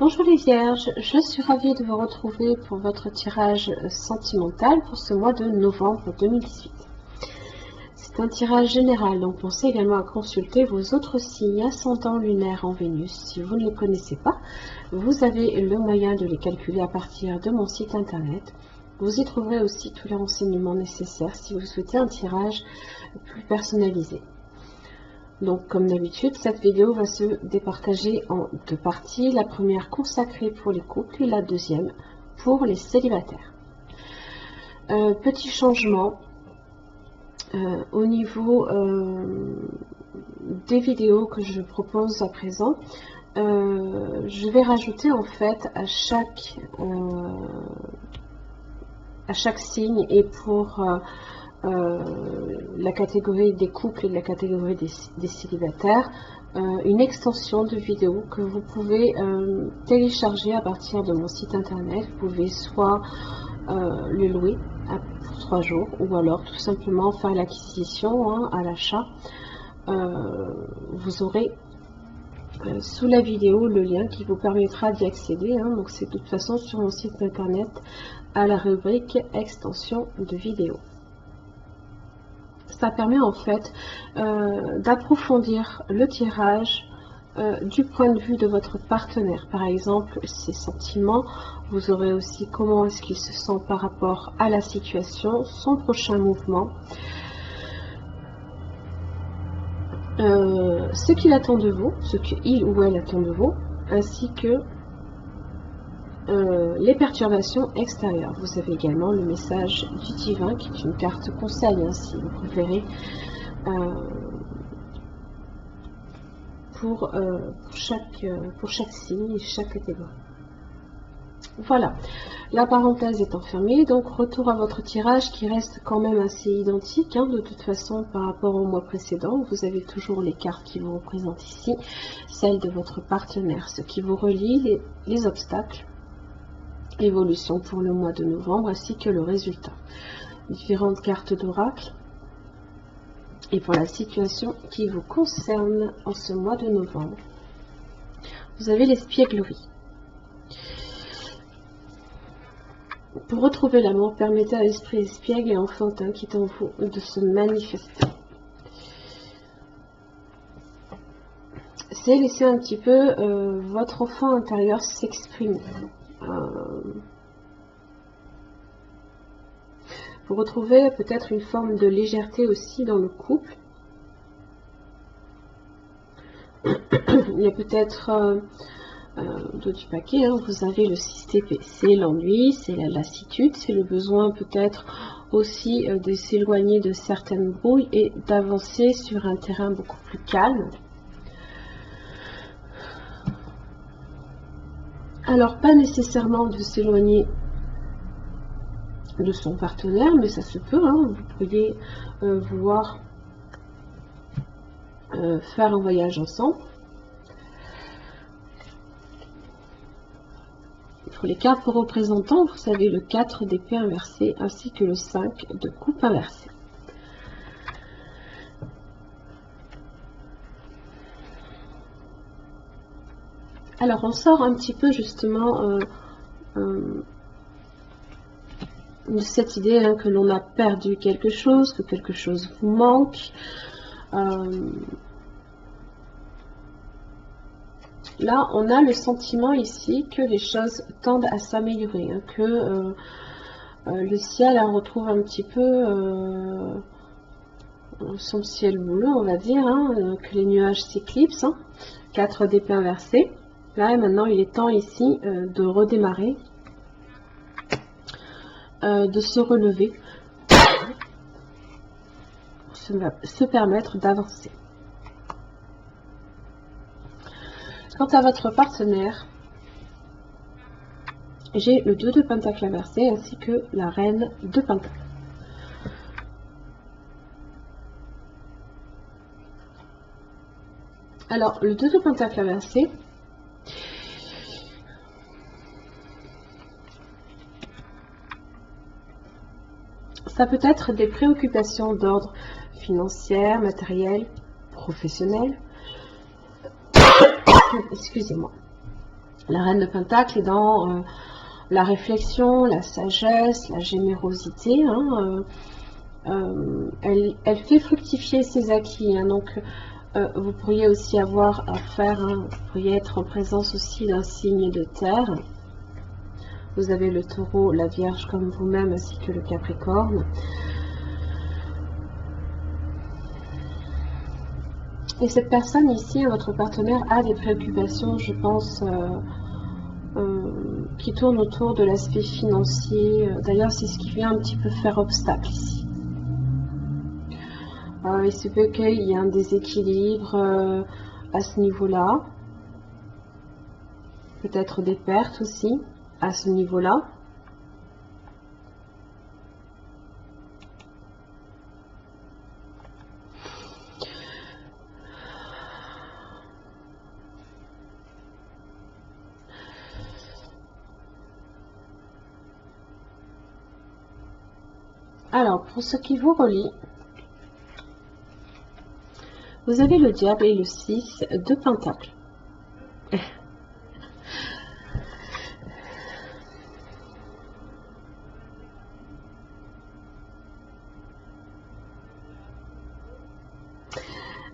Bonjour les Vierges, je suis ravie de vous retrouver pour votre tirage sentimental pour ce mois de novembre 2018. C'est un tirage général, donc pensez également à consulter vos autres signes ascendants lunaires en Vénus. Si vous ne les connaissez pas, vous avez le moyen de les calculer à partir de mon site internet. Vous y trouverez aussi tous les renseignements nécessaires si vous souhaitez un tirage plus personnalisé. Donc comme d'habitude, cette vidéo va se départager en deux parties. La première consacrée pour les couples et la deuxième pour les célibataires. Petit changement au niveau des vidéos que je propose à présent. Je vais rajouter en fait à chaque signe et pour la catégorie des couples et la catégorie des célibataires, une extension de vidéos que vous pouvez télécharger à partir de mon site internet. Vous pouvez soit le louer pour 3 jours ou alors tout simplement faire l'acquisition à l'achat. Vous aurez sous la vidéo le lien qui vous permettra d'y accéder. Donc c'est de toute façon sur mon site internet à la rubrique extension de vidéos. Ça permet en fait d'approfondir le tirage du point de vue de votre partenaire. Par exemple, ses sentiments. Vous aurez aussi comment est-ce qu'il se sent par rapport à la situation, son prochain mouvement, ce qu'il attend de vous, ce qu'il ou elle attend de vous, ainsi que les perturbations extérieures. Vous avez également le message du divin qui est une carte conseil, si vous préférez, pour chaque signe et chaque catégorie. Voilà, la parenthèse étant fermée, donc retour à votre tirage qui reste quand même assez identique de toute façon par rapport au mois précédent. Vous avez toujours les cartes qui vous représentent ici, celles de votre partenaire, ce qui vous relie, les obstacles, évolution pour le mois de novembre ainsi que le résultat. Différentes cartes d'oracle et pour la situation qui vous concerne en ce mois de novembre. Vous avez l'espièglerie. Pour retrouver l'amour, permettez à l'esprit espiègle et enfantin qui est en vous de se manifester. C'est laisser un petit peu votre enfant intérieur s'exprimer. Vous retrouvez peut-être une forme de légèreté aussi dans le couple. Il y a peut-être du paquet, vous avez le 6TP, c'est l'ennui, c'est la lassitude, c'est le besoin peut-être aussi de s'éloigner de certaines brouilles et d'avancer sur un terrain beaucoup plus calme. Alors pas nécessairement de s'éloigner de son partenaire, mais ça se peut, vous pourriez vouloir faire un voyage ensemble. Pour les cartes représentants, vous avez le 4 d'épée inversé ainsi que le 5 de coupe inversée. Alors on sort un petit peu justement de cette idée que l'on a perdu quelque chose, que quelque chose vous manque. Là, on a le sentiment ici que les choses tendent à s'améliorer, que le ciel retrouve un petit peu son ciel bleu, on va dire, que les nuages s'éclipsent. 4 d'épée inversée. Là, maintenant, il est temps ici de redémarrer, de se relever, pour se permettre d'avancer. Quant à votre partenaire, j'ai le 2 de pentacle inversé ainsi que la reine de pentacle. Alors, le 2 de pentacle inversé, ça peut être des préoccupations d'ordre financier, matériel, professionnel. Excusez-moi. La reine de Pentacle est dans la réflexion, la sagesse, la générosité. Hein, elle fait fructifier ses acquis. Hein, donc, vous pourriez aussi avoir affaire, hein, vous pourriez être en présence aussi d'un signe de terre. Vous avez le taureau, la vierge comme vous-même, ainsi que le capricorne. Et cette personne ici, votre partenaire, a des préoccupations, je pense, qui tournent autour de l'aspect financier. D'ailleurs, c'est ce qui vient un petit peu faire obstacle ici. Il se peut qu'il y ait un déséquilibre à ce niveau-là. Peut-être des pertes aussi à ce niveau-là. Alors, pour ce qui vous relie, vous avez le diable et le 6 de Pentacle.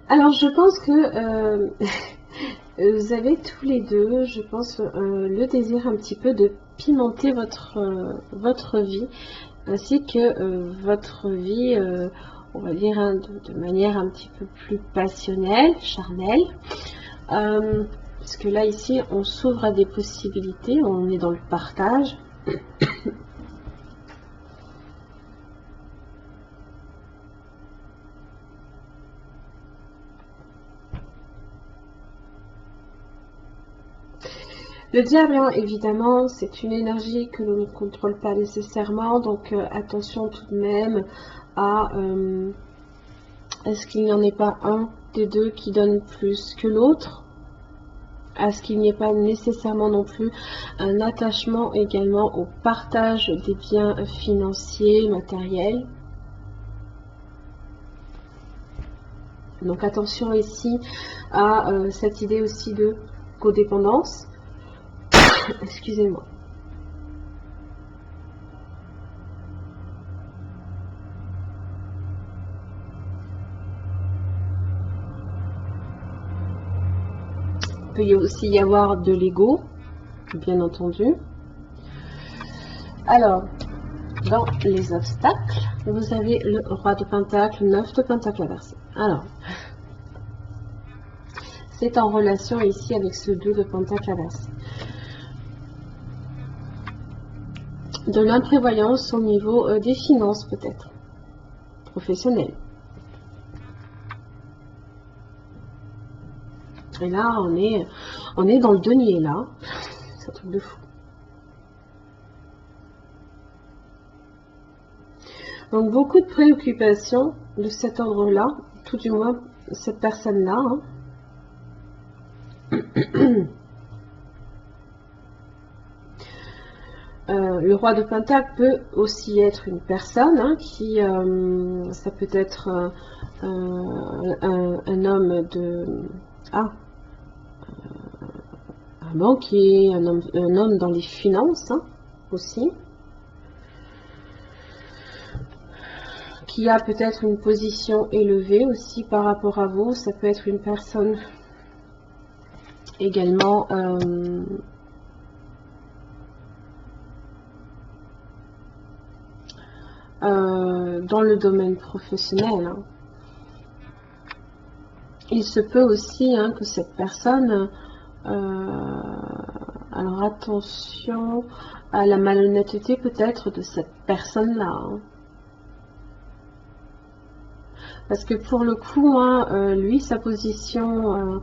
Alors, je pense que vous avez tous les deux, je pense, le désir un petit peu de pimenter votre vie, ainsi que votre vie, on va dire, hein, de manière un petit peu plus passionnelle, charnelle. Parce que là, ici, on s'ouvre à des possibilités, on est dans le partage. Le diable, hein, évidemment, c'est une énergie que l'on ne contrôle pas nécessairement, donc attention tout de même à est-ce qu'il n'y en ait pas un des deux qui donne plus que l'autre, à ce qu'il n'y ait pas nécessairement non plus un attachement également au partage des biens financiers, matériels. Donc attention ici à cette idée aussi de codépendance. Excusez-moi. Il peut aussi y avoir de l'ego, bien entendu. Alors, dans les obstacles, vous avez le roi de Pentacle, 9 de Pentacle inversé. Alors, c'est en relation ici avec ce 2 de Pentacle inversé. De l'imprévoyance au niveau des finances peut-être, professionnelles. Et là, on est dans le denier, là. C'est un truc de fou. Donc, beaucoup de préoccupations de cet ordre-là, tout du moins cette personne-là. Hein. Le roi de Pentacle peut aussi être une personne hein, qui, ça peut être un homme de... un banquier, un homme dans les finances hein, aussi, qui a peut-être une position élevée aussi par rapport à vous. Ça peut être une personne également dans le domaine professionnel. Hein. Il se peut aussi hein, que cette personne, alors attention à la malhonnêteté peut-être de cette personne-là. Hein. Parce que pour le coup, hein, lui, sa position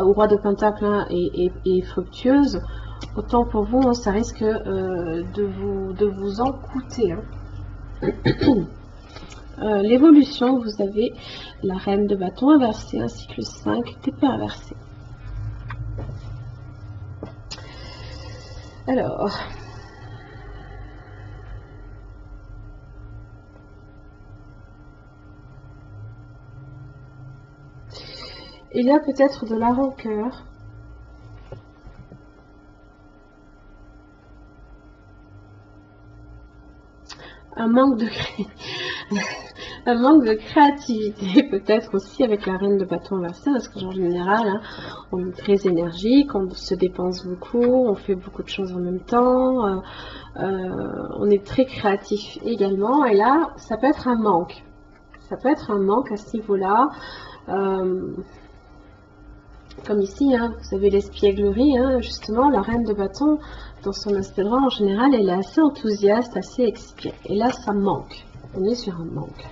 au roi de Pentacle hein, est fructueuse. Autant pour vous, hein, ça risque de vous en coûter. Hein. L'évolution, vous avez la reine de bâton inversée ainsi que le 5 d'épée inversée. Alors, il y a peut-être de la rancœur un manque de un manque de créativité, peut-être aussi avec la reine de bâton inversé, parce qu'en général, hein, on est très énergique, on se dépense beaucoup, on fait beaucoup de choses en même temps, on est très créatif également, et là, ça peut être un manque. Ça peut être un manque à ce niveau-là. Comme ici, hein, vous avez l'espièglerie, hein, justement, la reine de bâton, dans son aspect droit, en général, elle est assez enthousiaste, assez expiègle. Et là, ça manque. On est sur un manque.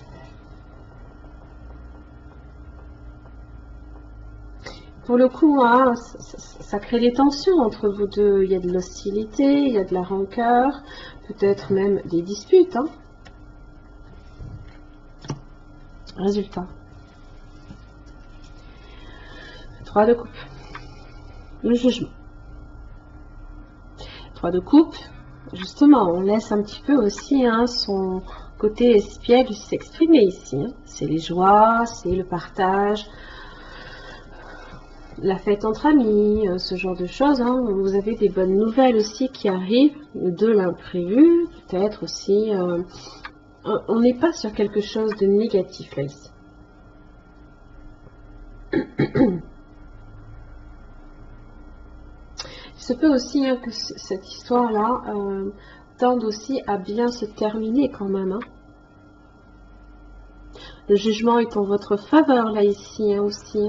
Pour le coup, hein, ça crée des tensions entre vous deux. Il y a de l'hostilité, il y a de la rancœur, peut-être même des disputes. Hein. Résultat. 3 de coupe. Le jugement. 3 de coupe. Justement, on laisse un petit peu aussi hein, son côté espiègle s'exprimer ici. Hein. C'est les joies, c'est le partage, la fête entre amis, ce genre de choses. Hein. Vous avez des bonnes nouvelles aussi qui arrivent, de l'imprévu, peut-être aussi. On n'est pas sur quelque chose de négatif là ici. Il se peut aussi hein, que cette histoire-là tende aussi à bien se terminer quand même. Hein. Le jugement est en votre faveur là ici hein, aussi.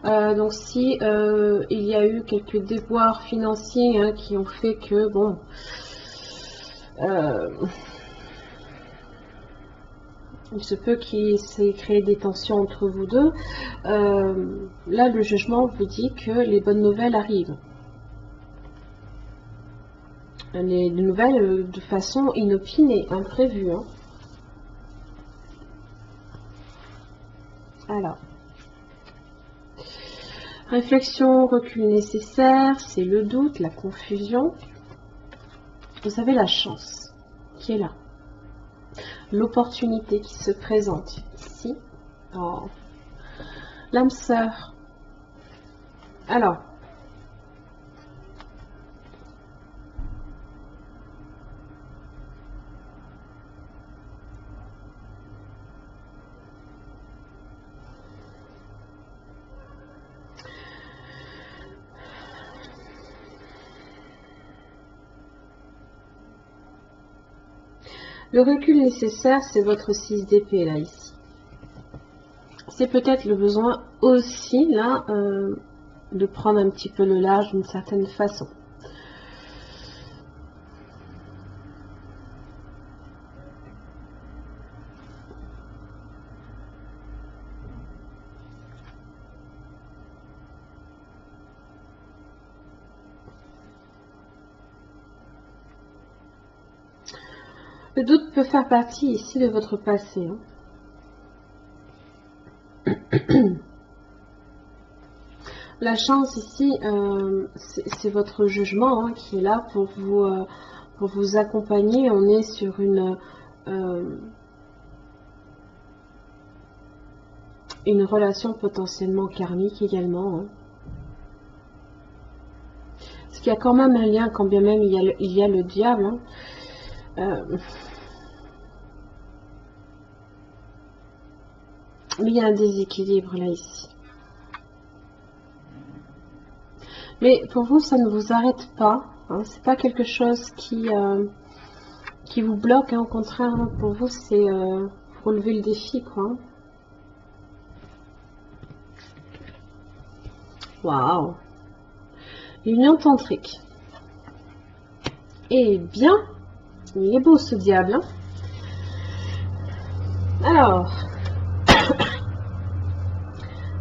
Hein. Donc si il y a eu quelques déboires financiers hein, qui ont fait que bon, il se peut qu'il s'est créé des tensions entre vous deux. Là le jugement vous dit que les bonnes nouvelles arrivent. Les nouvelles de façon inopinée, imprévue. Hein. Alors, réflexion, recul nécessaire, c'est le doute, la confusion. Vous avez la chance qui est là. L'opportunité qui se présente ici. Oh. L'âme sœur. Alors, le recul nécessaire, c'est votre 6 d'épée, là, ici. C'est peut-être le besoin aussi, là, de prendre un petit peu le large d'une certaine façon. Le doute peut faire partie ici de votre passé. Hein. La chance ici, c'est votre jugement hein, qui est là pour vous accompagner. On est sur une relation potentiellement karmique également. Hein. Parce qu'il y a quand même un lien, quand bien même il y a le diable. Hein. Mais il y a un déséquilibre là ici. Mais pour vous, ça ne vous arrête pas. Hein, c'est pas quelque chose qui vous bloque. Hein, au contraire, hein, pour vous, c'est relever le défi, quoi. Waouh! Union tantrique. Eh bien, il est beau ce diable. Hein. Alors.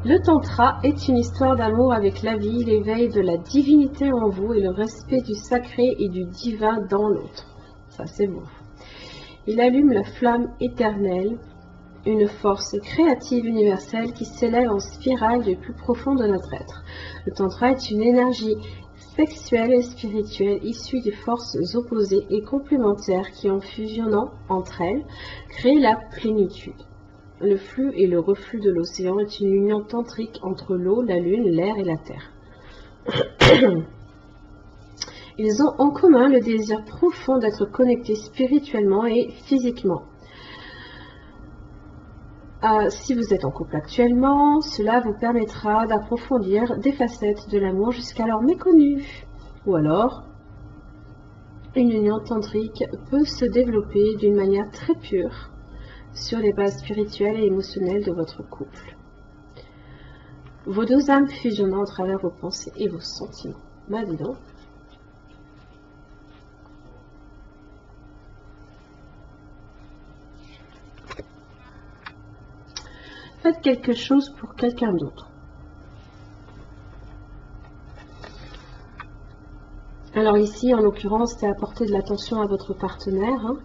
Le tantra est une histoire d'amour avec la vie, l'éveil de la divinité en vous et le respect du sacré et du divin dans l'autre. Ça, c'est beau. Il allume la flamme éternelle, une force créative universelle qui s'élève en spirale du plus profond de notre être. Le tantra est une énergie sexuelle et spirituelle issue des forces opposées et complémentaires qui, en fusionnant entre elles, créent la plénitude. Le flux et le reflux de l'océan est une union tantrique entre l'eau, la lune, l'air et la terre. Ils ont en commun le désir profond d'être connectés spirituellement et physiquement. Si vous êtes en couple actuellement, cela vous permettra d'approfondir des facettes de l'amour jusqu'alors méconnues. Ou alors, une union tantrique peut se développer d'une manière très pure sur les bases spirituelles et émotionnelles de votre couple. Vos deux âmes fusionnant à travers vos pensées et vos sentiments. Bah, dis donc. Faites quelque chose pour quelqu'un d'autre. Alors ici, en l'occurrence, c'est apporter de l'attention à votre partenaire. Hein.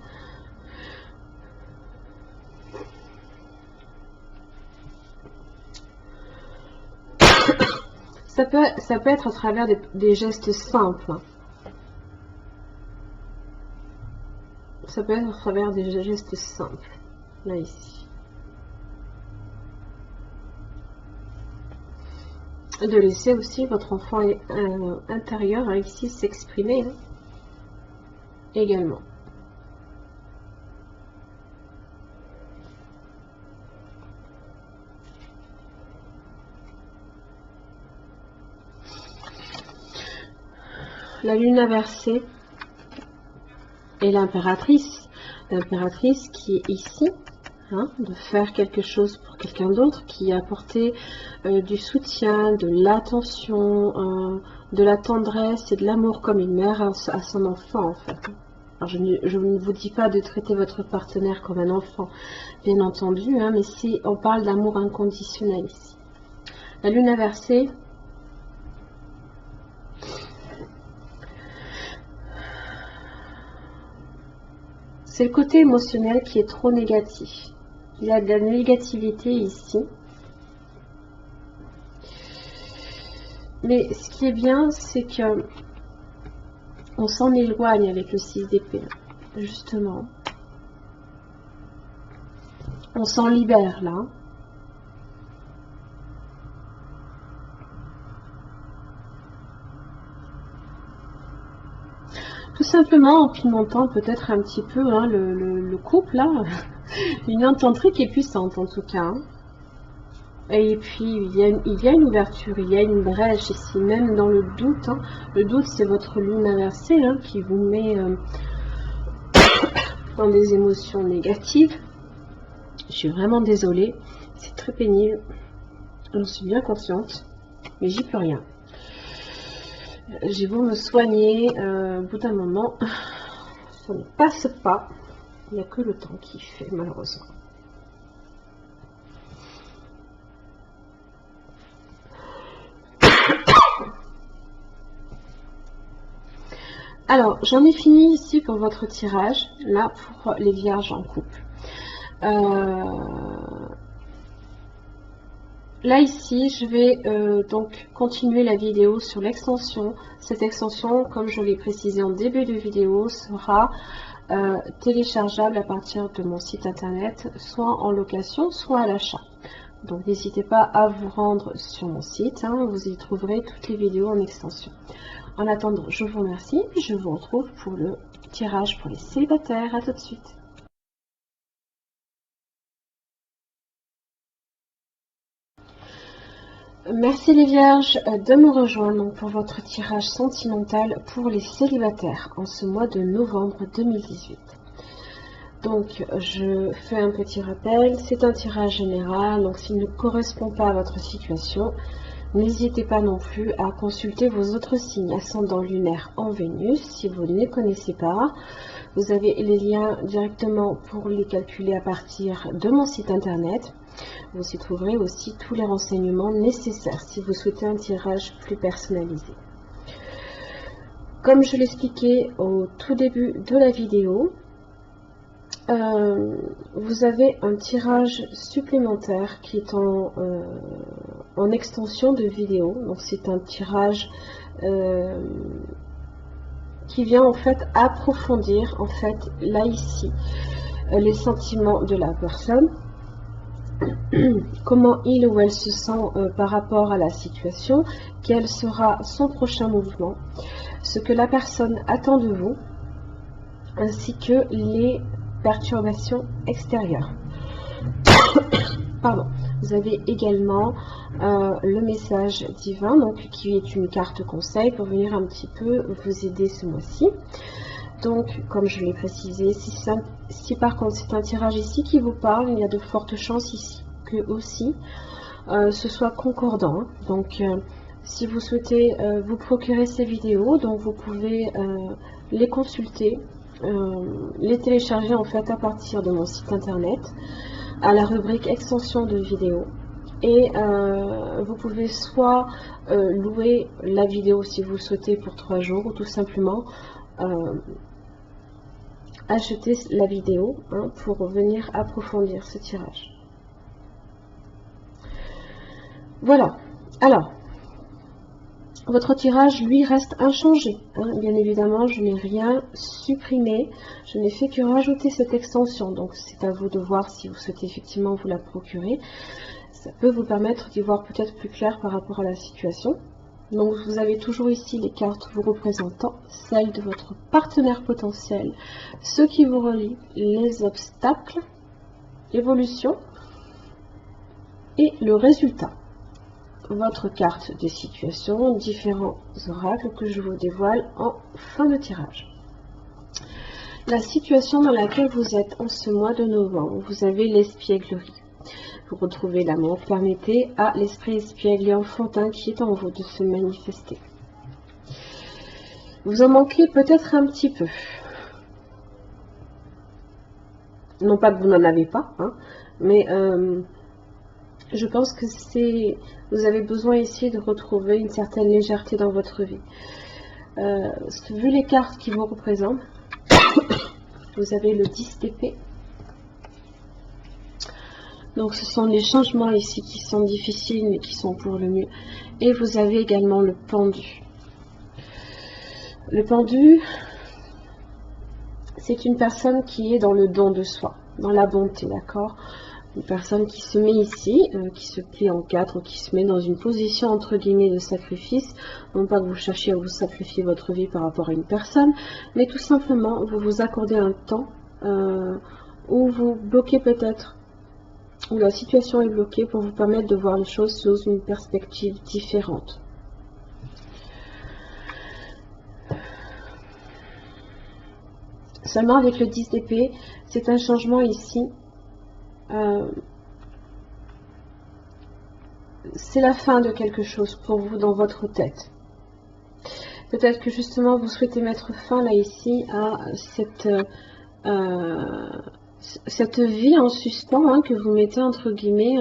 Ça peut être à travers des gestes simples. Ça peut être à travers des gestes simples. Là, ici. De laisser aussi votre enfant intérieur ici s'exprimer hein, également. La lune inversée et l'impératrice qui est ici, hein, de faire quelque chose pour quelqu'un d'autre, qui a apporté du soutien, de l'attention, de la tendresse et de l'amour comme une mère à son enfant en fait. Alors, je ne vous dis pas de traiter votre partenaire comme un enfant, bien entendu, hein, mais si on parle d'amour inconditionnel ici. La lune inversée, c'est le côté émotionnel qui est trop négatif. Il y a de la négativité ici. Mais ce qui est bien, c'est que on s'en éloigne avec le 6 d'épée, justement. On s'en libère là. Tout simplement en pimentant peut-être un petit peu hein, le couple là. L'union tantrique est puissante en tout cas. Hein. Et puis il y a une ouverture, il y a une brèche ici, même dans le doute. Hein. Le doute c'est votre lune inversée hein, qui vous met dans des émotions négatives. Je suis vraiment désolée, c'est très pénible. J'en suis bien consciente, mais j'y peux rien. J'ai beau me soigner, au bout d'un moment, ça ne passe pas. Il n'y a que le temps qui fait, malheureusement. Alors, j'en ai fini ici pour votre tirage, là, pour les vierges en couple. Là ici, je vais donc continuer la vidéo sur l'extension. Cette extension, comme je l'ai précisé en début de vidéo, sera téléchargeable à partir de mon site internet, soit en location, soit à l'achat. Donc n'hésitez pas à vous rendre sur mon site, hein, vous y trouverez toutes les vidéos en extension. En attendant, je vous remercie et je vous retrouve pour le tirage pour les célibataires. À tout de suite. Merci les vierges de me rejoindre pour votre tirage sentimental pour les célibataires en ce mois de novembre 2018. Donc je fais un petit rappel, c'est un tirage général, donc s'il ne correspond pas à votre situation, n'hésitez pas non plus à consulter vos autres signes ascendant lunaire en Vénus si vous ne les connaissez pas. Vous avez les liens directement pour les calculer à partir de mon site internet. Vous y trouverez aussi tous les renseignements nécessaires si vous souhaitez un tirage plus personnalisé. Comme je l'expliquais au tout début de la vidéo, vous avez un tirage supplémentaire qui est en extension de vidéo. Donc c'est un tirage qui vient en fait approfondir en fait là ici les sentiments de la personne. Comment il ou elle se sent par rapport à la situation, quel sera son prochain mouvement. ce que la personne attend de vous, ainsi que les perturbations extérieures. Pardon. Vous avez également le message divin, donc qui est une carte conseil pour venir un petit peu vous aider ce mois-ci. Donc, comme je l'ai précisé, si par contre c'est un tirage ici qui vous parle, il y a de fortes chances ici que aussi ce soit concordant. Donc, si vous souhaitez vous procurer ces vidéos, donc vous pouvez les consulter, les télécharger en fait à partir de mon site internet, à la rubrique extension de vidéos. Et vous pouvez soit louer la vidéo si vous le souhaitez pour 3 jours, ou tout simplement acheter la vidéo pour venir approfondir ce tirage. Voilà. Alors, votre tirage, lui, reste inchangé. Bien évidemment, je n'ai rien supprimé. Je n'ai fait que rajouter cette extension. Donc, c'est à vous de voir si vous souhaitez effectivement vous la procurer. Ça peut vous permettre d'y voir peut-être plus clair par rapport à la situation. Donc, vous avez toujours ici les cartes vous représentant, celles de votre partenaire potentiel, ceux qui vous relient, les obstacles, l'évolution et le résultat. Votre carte des situations, différents oracles que je vous dévoile en fin de tirage. La situation dans laquelle vous êtes en ce mois de novembre, vous avez l'espièglerie. Vous retrouvez l'amour, permettez à l'esprit espiègle et enfantin qui est en vous de se manifester. Vous en manquez peut-être un petit peu. Non pas que vous n'en avez pas, mais je pense que vous avez besoin ici de retrouver une certaine légèreté dans votre vie. Vu les cartes qui vous représentent, vous avez le 10 d'épée. Donc ce sont les changements ici qui sont difficiles mais qui sont pour le mieux. Et vous avez également le pendu. Le pendu, c'est une personne qui est dans le don de soi, dans la bonté, d'accord? Une personne qui se met ici, qui se plie en 4, qui se met dans une position entre guillemets de sacrifice. Non pas que vous cherchiez à vous sacrifier votre vie par rapport à une personne, mais tout simplement vous vous accordez un temps où vous bloquez peut-être, où la situation est bloquée pour vous permettre de voir les choses sous une perspective différente. Seulement avec le 10 d'épée, c'est un changement ici. C'est la fin de quelque chose pour vous dans votre tête. Peut-être que justement vous souhaitez mettre fin là ici à cette vie en suspens que vous mettez entre guillemets,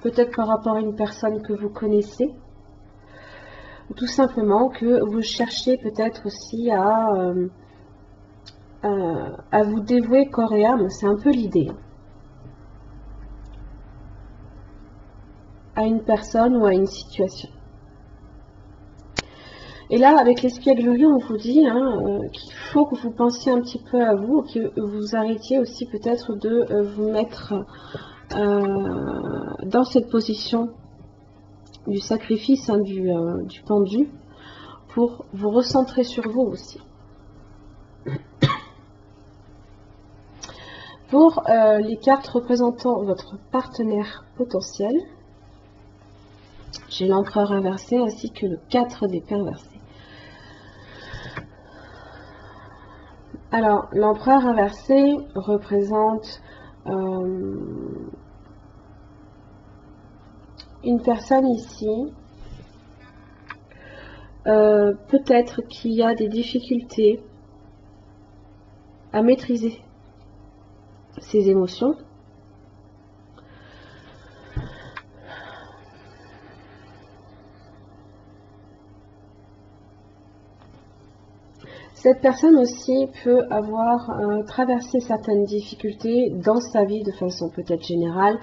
peut-être par rapport à une personne que vous connaissez, ou tout simplement que vous cherchez peut-être aussi à vous dévouer corps et âme, c'est un peu l'idée, à une personne ou à une situation. Et là, avec l'espièglerie, on vous dit qu'il faut que vous pensiez un petit peu à vous, que vous arrêtiez aussi peut-être de vous mettre dans cette position du sacrifice, du pendu, pour vous recentrer sur vous aussi. Pour les cartes représentant votre partenaire potentiel, j'ai l'empereur inversé ainsi que le 4 d'épée inversé. Alors, l'empereur inversé représente une personne ici, peut-être qu'il y a des difficultés à maîtriser ses émotions. Cette personne aussi peut avoir traversé certaines difficultés dans sa vie de façon peut-être générale,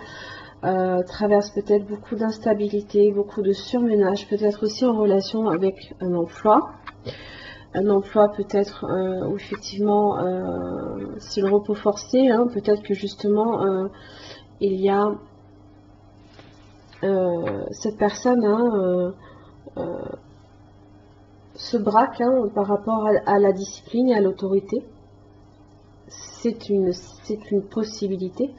traverse peut-être beaucoup d'instabilité, beaucoup de surmenage, peut-être aussi en relation avec un emploi peut-être où effectivement c'est le repos forcé, peut-être que justement il y a cette personne se braque par rapport à la discipline et à l'autorité. C'est une possibilité.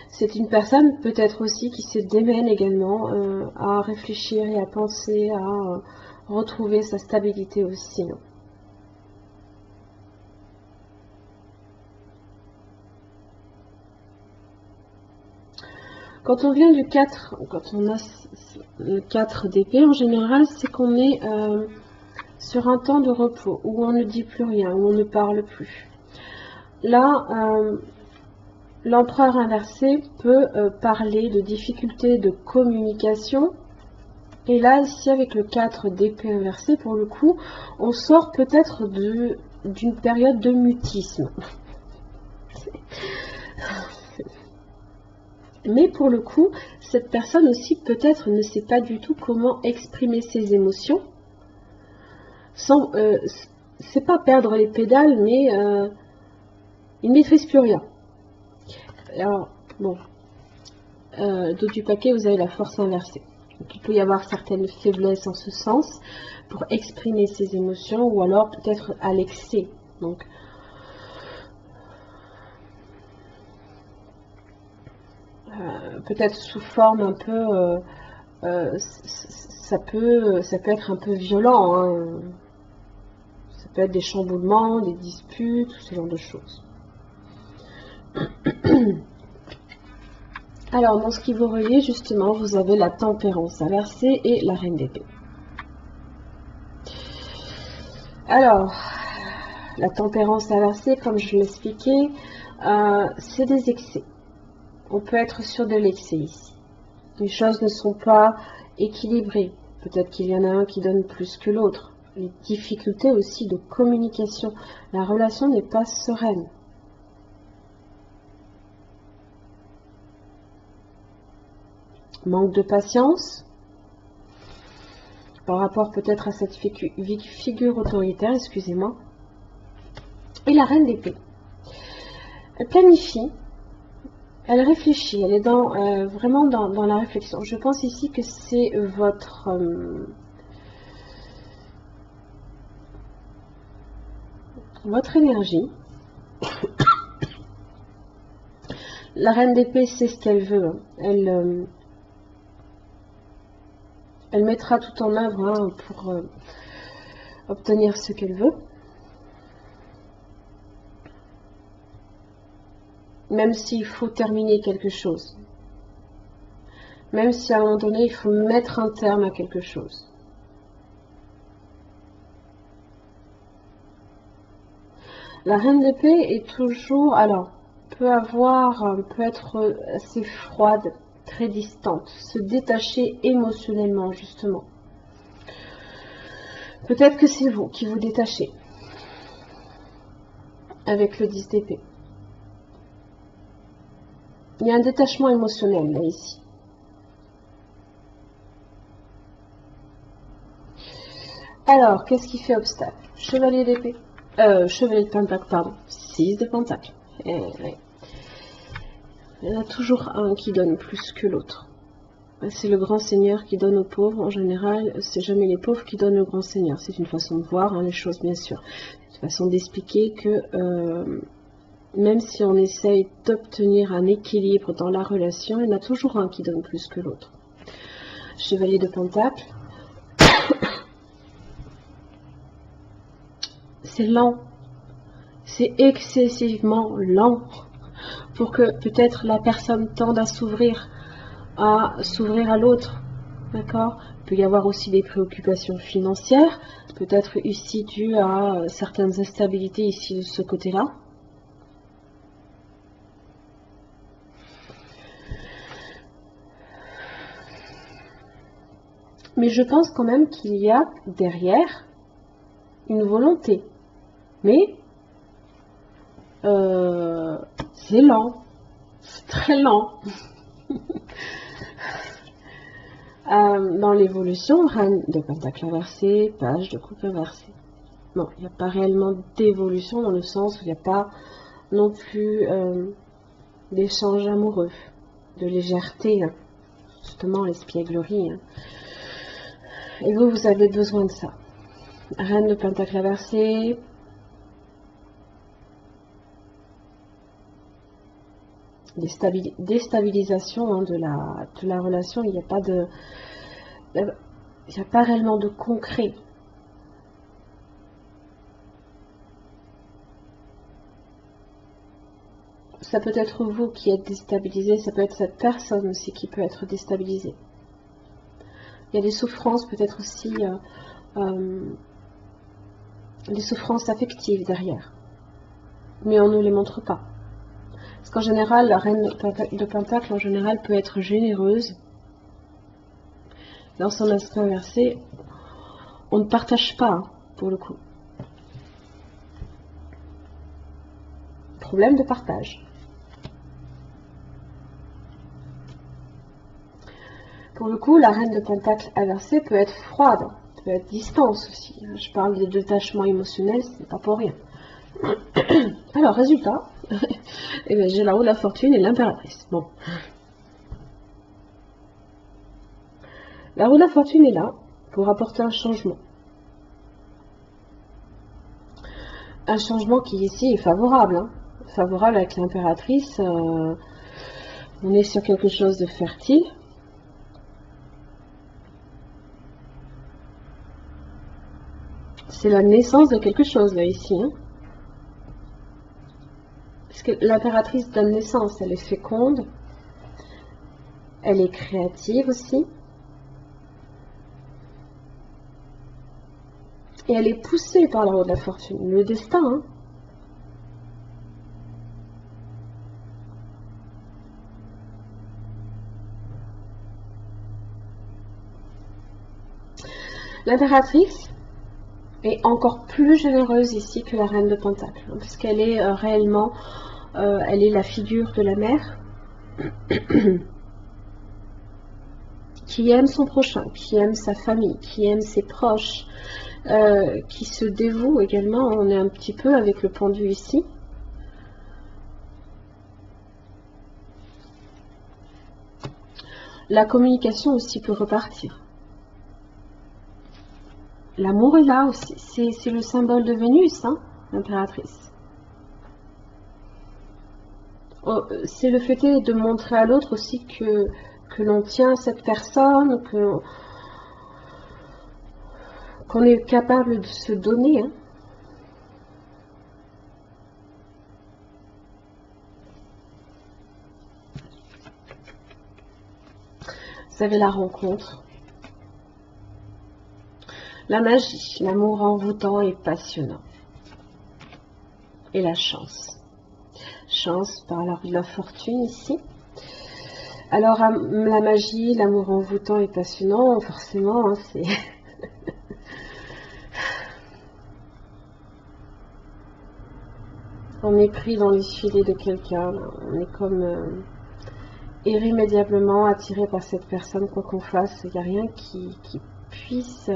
C'est une personne peut-être aussi qui se démène également à réfléchir et à penser, à retrouver sa stabilité aussi. Quand on vient du 4, quand on a le 4 d'épée, en général, c'est qu'on est sur un temps de repos, où on ne dit plus rien, où on ne parle plus. Là, l'empereur inversé peut parler de difficultés de communication. Et là, ici, avec le 4 d'épée inversé, pour le coup, on sort peut-être d'une période de mutisme. Mais pour le coup, cette personne aussi peut-être ne sait pas du tout comment exprimer ses émotions. Sans, c'est pas perdre les pédales, mais il ne maîtrise plus rien. Alors, bon, dos du paquet, vous avez la force inversée. Donc, il peut y avoir certaines faiblesses en ce sens pour exprimer ses émotions, ou alors peut-être à l'excès. Donc, peut-être sous forme un peu, ça peut être un peu violent. Ça peut être des chamboulements, des disputes, ce genre de choses. Alors, dans ce qui vous relie, justement, vous avez la tempérance inversée et la reine d'épée. Alors, la tempérance inversée, comme je l'expliquais, c'est des excès. On peut être sur de l'excès ici. Les choses ne sont pas équilibrées. Peut-être qu'il y en a un qui donne plus que l'autre. Les difficultés aussi de communication. La relation n'est pas sereine. Manque de patience par rapport peut-être à cette figure autoritaire, excusez-moi. Et la reine d'épée. Elle planifie, elle réfléchit, elle est vraiment dans la réflexion. Je pense ici que c'est votre énergie. La reine d'épée sait ce qu'elle veut. Elle mettra tout en œuvre pour obtenir ce qu'elle veut. Même s'il faut terminer quelque chose. Même si à un moment donné, il faut mettre un terme à quelque chose. La reine d'épée est toujours, alors, peut être assez froide, très distante, se détacher émotionnellement, justement. Peut-être que c'est vous qui vous détachez avec le 10 d'épée. Il y a un détachement émotionnel, là, ici. Alors, qu'est-ce qui fait obstacle? Chevalier d'épée. Chevalier de pentacle, pardon. 6 de pentacle. Ouais. Il y en a toujours un qui donne plus que l'autre. C'est le grand seigneur qui donne aux pauvres. En général, c'est jamais les pauvres qui donnent au grand seigneur. C'est une façon de voir les choses, bien sûr. C'est une façon d'expliquer que même si on essaye d'obtenir un équilibre dans la relation, il y en a toujours un qui donne plus que l'autre. Chevalier de pentacle. C'est lent. C'est excessivement lent pour que peut-être la personne tende à s'ouvrir à l'autre. D'accord? Il peut y avoir aussi des préoccupations financières, peut-être ici dues à certaines instabilités ici de ce côté-là. Mais je pense quand même qu'il y a derrière une volonté. Mais c'est lent. C'est très lent. Dans l'évolution, reine de pentacle inversé, page de coupe inversée. Bon, il n'y a pas réellement d'évolution dans le sens où il n'y a pas non plus d'échange amoureux, de légèreté, justement l'espièglerie. Et vous, vous avez besoin de ça. Reine de Pentacle inversée. Déstabilisation hein, de la relation. Il n'y a pas de... Il n'y a pas réellement de concret. Ça peut être vous qui êtes déstabilisé, ça peut être cette personne aussi qui peut être déstabilisée. Il y a des souffrances, peut-être aussi des souffrances affectives derrière. Mais on ne les montre pas. Parce qu'en général, la reine de Pentacle, en général, peut être généreuse. Dans son aspect inversé, on ne partage pas, hein, pour le coup. Problème de partage. Pour le coup, la reine de Pentacle inversée peut être froide, peut être distante aussi. Je parle des détachements émotionnels, ce n'est pas pour rien. Alors, résultat, eh bien, j'ai la roue de la fortune et l'impératrice. Bon. La roue de la fortune est là pour apporter un changement. Un changement qui ici est favorable. Hein. Favorable avec l'impératrice. On est sur quelque chose de fertile. C'est la naissance de quelque chose là ici. Hein. Parce que l'impératrice donne naissance, elle est féconde. Elle est créative aussi. Et elle est poussée par la roue de la fortune. Le destin, hein. L'impératrice est encore plus généreuse ici que la reine de Pentacle, hein, puisqu'elle est réellement, elle est la figure de la mère, qui aime son prochain, qui aime sa famille, qui aime ses proches, qui se dévoue également. On est un petit peu avec le pendu ici. La communication aussi peut repartir. L'amour est là aussi. C'est le symbole de Vénus, hein, l'impératrice. Oh, c'est le fait de montrer à l'autre aussi que l'on tient à cette personne, qu'on est capable de se donner. Hein. Vous avez la rencontre. La magie, l'amour envoûtant et passionnant. Et la chance. Chance par la fortune ici. Alors, la magie, l'amour envoûtant et passionnant, forcément, hein, c'est... On est pris dans les filets de quelqu'un. On est comme irrémédiablement attiré par cette personne, quoi qu'on fasse. Il n'y a rien qui puisse...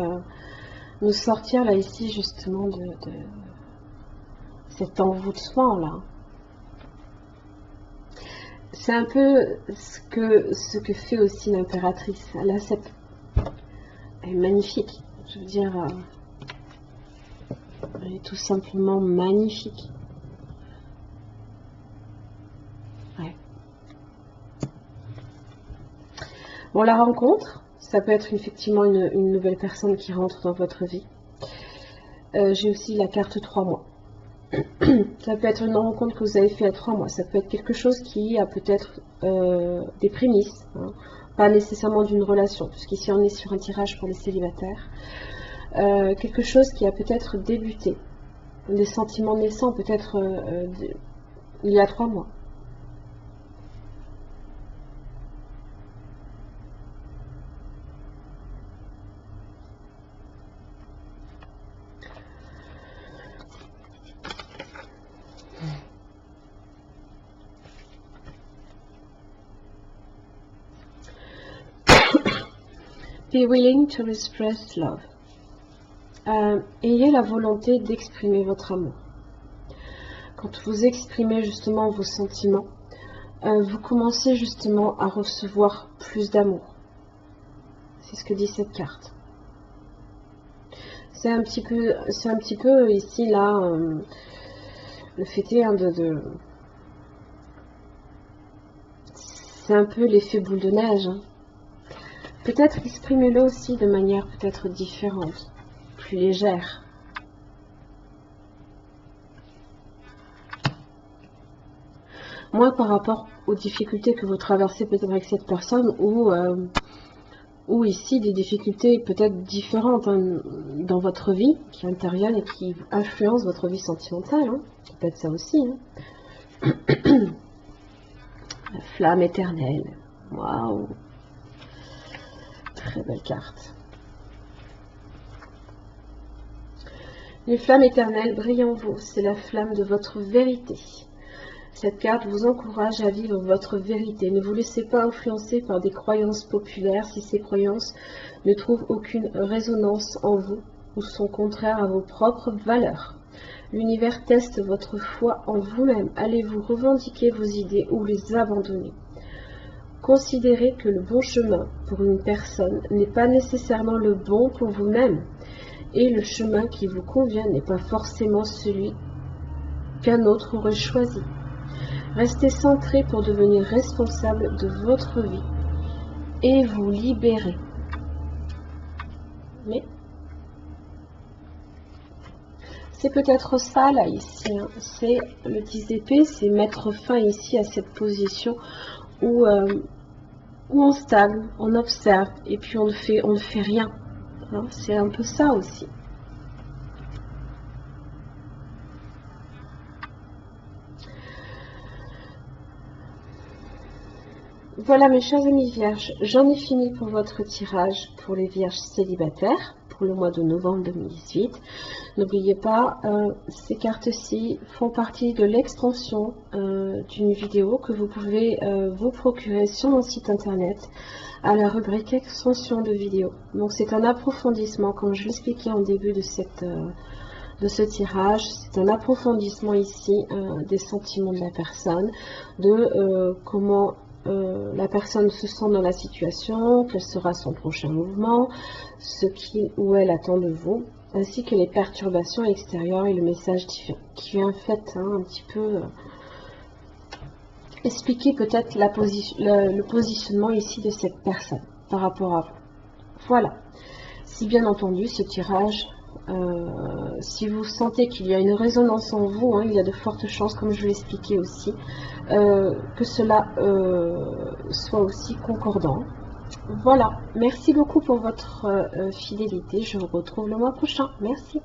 nous sortir là ici justement de cet envoûtement là. C'est un peu ce que fait aussi l'impératrice. Elle est magnifique. Je veux dire, elle est tout simplement magnifique. Ouais. Bon, la rencontre. Ça peut être effectivement une nouvelle personne qui rentre dans votre vie. J'ai aussi la carte 3 mois. Ça peut être une rencontre que vous avez fait à 3 mois. Ça peut être quelque chose qui a peut-être des prémices. Hein, pas nécessairement d'une relation, puisqu'ici on est sur un tirage pour les célibataires. Quelque chose qui a peut-être débuté. Des sentiments naissants peut-être il y a 3 mois. Be willing to express love. Ayez la volonté d'exprimer votre amour. Quand vous exprimez justement vos sentiments, vous commencez justement à recevoir plus d'amour. C'est ce que dit cette carte. C'est un petit peu ici, là, le fait est c'est un peu l'effet boule de neige. Hein. Peut-être exprimez-le aussi de manière peut-être différente, plus légère. Moins par rapport aux difficultés que vous traversez peut-être avec cette personne ou ici des difficultés peut-être différentes hein, dans votre vie qui interviennent et qui influencent votre vie sentimentale. Hein. Ça peut être ça aussi. Hein. La flamme éternelle. Waouh! Très belle carte. Les flammes éternelles brillent en vous. C'est la flamme de votre vérité. Cette carte vous encourage à vivre votre vérité. Ne vous laissez pas influencer par des croyances populaires si ces croyances ne trouvent aucune résonance en vous ou sont contraires à vos propres valeurs. L'univers teste votre foi en vous-même. Allez-vous revendiquer vos idées ou les abandonner? Considérez que le bon chemin pour une personne n'est pas nécessairement le bon pour vous-même. Et le chemin qui vous convient n'est pas forcément celui qu'un autre aurait choisi. Restez centré pour devenir responsable de votre vie et vous libérer. Mais c'est peut-être ça là ici. Hein. C'est le 10 d'épée, c'est mettre fin ici à cette position où on stagne, on observe et puis on ne fait rien. Hein. C'est un peu ça aussi. Voilà mes chers amis vierges, j'en ai fini pour votre tirage pour les vierges célibataires pour le mois de novembre 2018. N'oubliez pas, ces cartes-ci font partie de l'extension d'une vidéo que vous pouvez vous procurer sur mon site internet à la rubrique extension de vidéos. Donc c'est un approfondissement, comme je l'expliquais en début de ce tirage, c'est un approfondissement ici des sentiments de la personne, de comment la personne se sent dans la situation, quel sera son prochain mouvement, ce qu'il ou elle attend de vous, ainsi que les perturbations extérieures et le message qui vient en fait un petit peu expliquer peut-être le positionnement ici de cette personne par rapport à vous. Voilà. Si bien entendu ce tirage, si vous sentez qu'il y a une résonance en vous, hein, il y a de fortes chances, comme je l'ai expliqué aussi, que cela soit aussi concordant. Voilà, merci beaucoup pour votre fidélité. Je vous retrouve le mois prochain. Merci.